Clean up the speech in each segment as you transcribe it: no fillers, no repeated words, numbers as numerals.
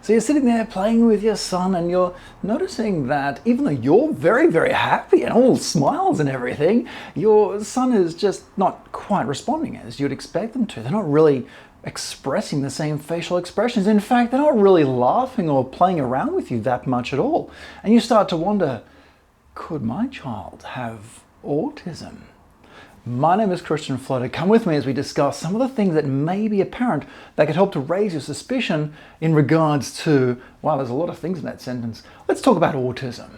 So you're sitting there playing with your son and you're noticing that even though you're very, very happy and all smiles and everything, your son is just not quite responding as you'd expect them to. They're not really expressing the same facial expressions. In fact, they're not really laughing or playing around with you that much at all. And you start to wonder, could my child have autism? My name is Christian Flotter. Come with me as we discuss some of the things that may be apparent that could help to raise your suspicion in regards to, wow, there's a lot of things in that sentence. Let's talk about autism.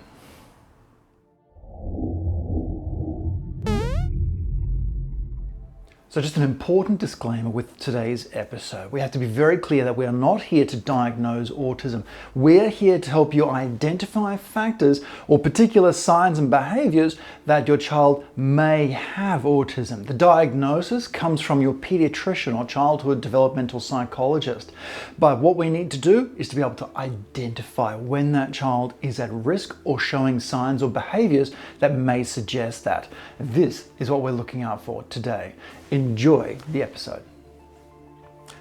So just an important disclaimer with today's episode. We have to be very clear that we are not here to diagnose autism. We're here to help you identify factors or particular signs and behaviors that your child may have autism. The diagnosis comes from your pediatrician or childhood developmental psychologist. But what we need to do is to be able to identify when that child is at risk or showing signs or behaviors that may suggest that. This is what we're looking out for today. Enjoy the episode.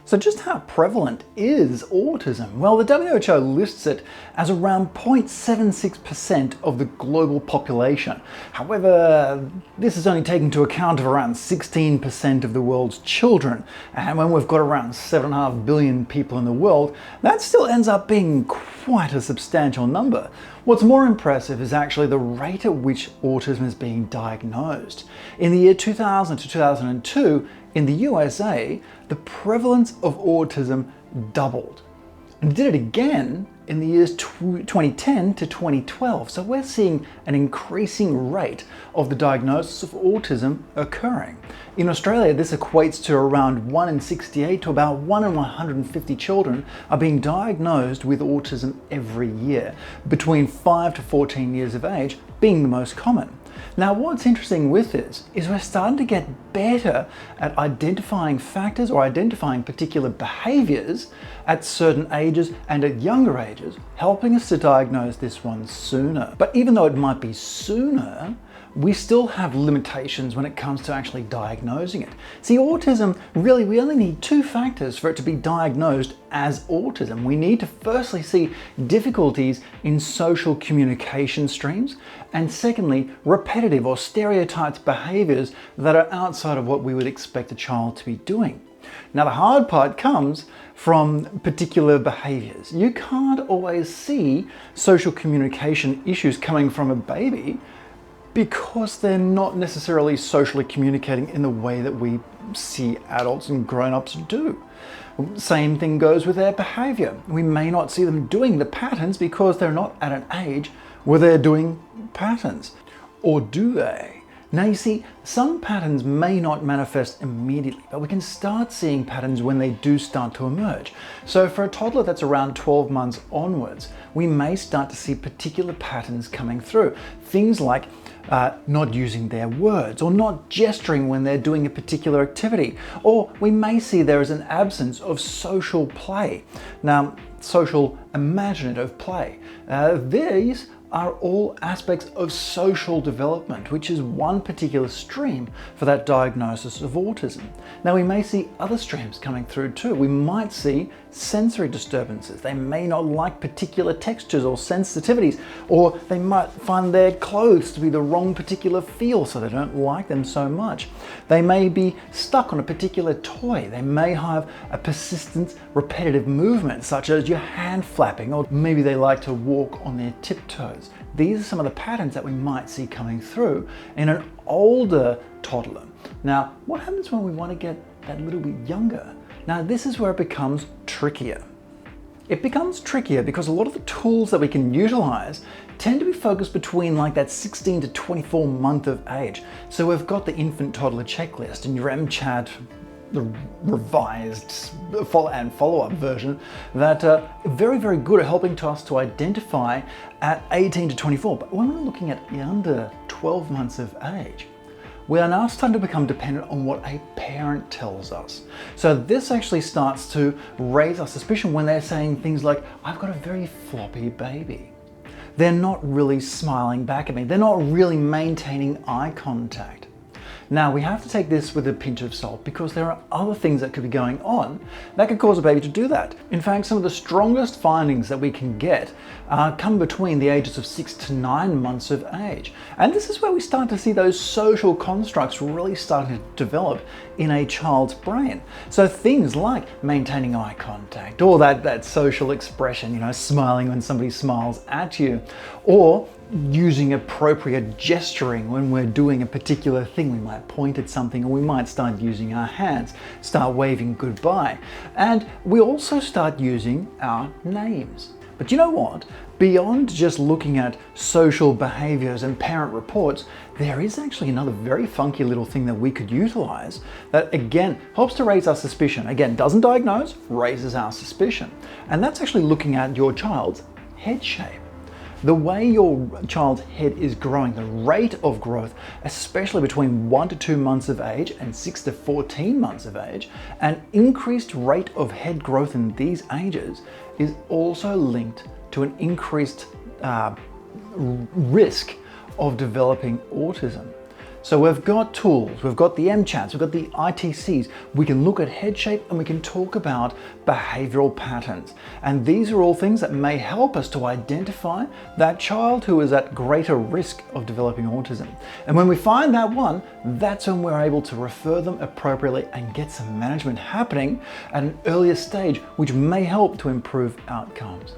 So just how prevalent is autism? Well, the WHO lists it as around 0.76% of the global population. However, this is only taking into account of around 16% of the world's children. And when we've got around 7.5 billion people in the world, that still ends up being quite a substantial number. What's more impressive is actually the rate at which autism is being diagnosed. In the year 2000 to 2002, in the USA, the prevalence of autism doubled. And it did it again in the years 2010 to 2012. So we're seeing an increasing rate of the diagnosis of autism occurring. In Australia, this equates to around 1 in 68 to about 1 in 150 children are being diagnosed with autism every year, between 5 to 14 years of age being the most common. Now, what's interesting with this is we're starting to get better at identifying factors or identifying particular behaviors at certain ages and at younger ages, helping us to diagnose this one sooner. But even though it might be sooner, we still have limitations when it comes to actually diagnosing it. See, autism, really, we only need two factors for it to be diagnosed as autism. We need to firstly see difficulties in social communication streams, and secondly, repetitive or stereotyped behaviors that are outside of what we would expect a child to be doing. Now, the hard part comes from particular behaviors. You can't always see social communication issues coming from a baby because they're not necessarily socially communicating in the way that we see adults and grown-ups do. Same thing goes with their behavior. We may not see them doing the patterns because they're not at an age where they're doing patterns. Or do they? Now you see, some patterns may not manifest immediately, but we can start seeing patterns when they do start to emerge. So for a toddler that's around 12 months onwards, we may start to see particular patterns coming through. Things like not using their words or not gesturing when they're doing a particular activity. Or we may see there is an absence of social play. Now, social imaginative play. These are all aspects of social development, which is one particular stream for that diagnosis of autism. Now, we may see other streams coming through too. We might see sensory disturbances. They may not like particular textures or sensitivities, or they might find their clothes to be the wrong particular feel, so they don't like them so much. They may be stuck on a particular toy. They may have a persistent, repetitive movement, such as your hand flapping, or maybe they like to walk on their tiptoes. These are some of the patterns that we might see coming through in an older toddler. Now, what happens when we want to get that little bit younger? Now, this is where it becomes trickier. It becomes trickier because a lot of the tools that we can utilize tend to be focused between like that 16 to 24 month of age. So we've got the infant toddler checklist and your MCHAT, the revised follow-up version that are very, very good at helping us to identify at 18 to 24. But when we're looking at under 12 months of age, we are now starting to become dependent on what a parent tells us. So this actually starts to raise our suspicion when they're saying things like, I've got a very floppy baby. They're not really smiling back at me. They're not really maintaining eye contact. Now, we have to take this with a pinch of salt because there are other things that could be going on that could cause a baby to do that. In fact, some of the strongest findings that we can get come between the ages of 6 to 9 months of age. And this is where we start to see those social constructs really starting to develop in a child's brain. So things like maintaining eye contact, or that social expression, smiling when somebody smiles at you, or using appropriate gesturing when we're doing a particular thing. We might point at something, or we might start using our hands, start waving goodbye. And we also start using our names. But you know what? Beyond just looking at social behaviors and parent reports, there is actually another very funky little thing that we could utilize that, again, helps to raise our suspicion. Again, doesn't diagnose, raises our suspicion. And that's actually looking at your child's head shape. The way your child's head is growing, the rate of growth, especially between 1 to 2 months of age and 6 to 14 months of age, an increased rate of head growth in these ages is also linked to an increased risk of developing autism. So we've got tools, we've got the MCHATs, we've got the ITCs. We can look at head shape and we can talk about behavioral patterns. And these are all things that may help us to identify that child who is at greater risk of developing autism. And when we find that one, that's when we're able to refer them appropriately and get some management happening at an earlier stage, which may help to improve outcomes.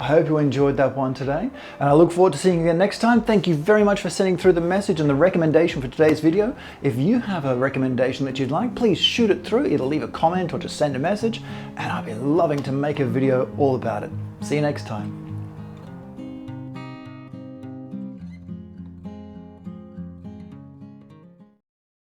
I hope you enjoyed that one today, and I look forward to seeing you again next time. Thank you very much for sending through the message and the recommendation for today's video. If you have a recommendation that you'd like, please shoot it through. Either leave a comment or just send a message, and I'll be loving to make a video all about it. See you next time.